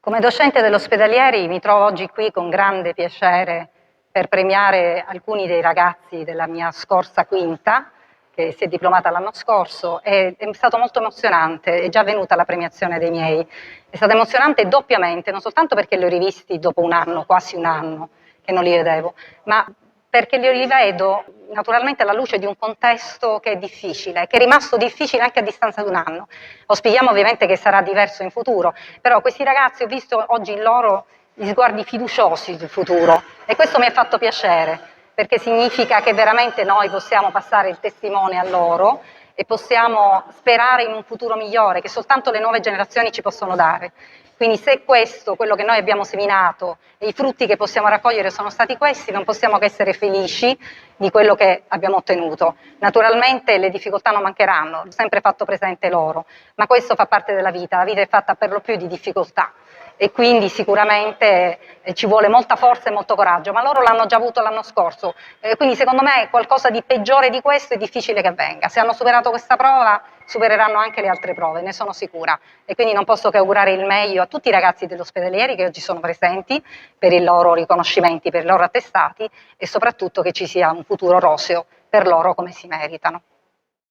Come docente dell'Ospedalieri mi trovo oggi qui con grande piacere per premiare alcuni dei ragazzi della mia scorsa quinta, che si è diplomata l'anno scorso, è stato molto emozionante, è già venuta la premiazione dei miei, è stata emozionante doppiamente, non soltanto perché li ho rivisti dopo un anno, quasi un anno che non li vedevo, ma perché li rivedo naturalmente alla luce di un contesto che è difficile, che è rimasto difficile anche a distanza di un anno. Auspichiamo ovviamente che sarà diverso in futuro, però questi ragazzi ho visto oggi in loro gli sguardi fiduciosi sul futuro e questo mi ha fatto piacere, perché significa che veramente noi possiamo passare il testimone a loro e possiamo sperare in un futuro migliore che soltanto le nuove generazioni ci possono dare. Quindi se questo, quello che noi abbiamo seminato e i frutti che possiamo raccogliere sono stati questi, non possiamo che essere felici di quello che abbiamo ottenuto. Naturalmente le difficoltà non mancheranno, ho sempre fatto presente loro, ma questo fa parte della vita, la vita è fatta per lo più di difficoltà e quindi sicuramente ci vuole molta forza e molto coraggio, ma loro l'hanno già avuto l'anno scorso, quindi secondo me qualcosa di peggiore di questo è difficile che avvenga. Se hanno superato questa prova supereranno anche le altre prove, ne sono sicura, e quindi non posso che augurare il meglio a tutti i ragazzi dell'Ospedalieri che oggi sono presenti per i loro riconoscimenti, per i loro attestati e soprattutto che ci sia un futuro roseo per loro come si meritano.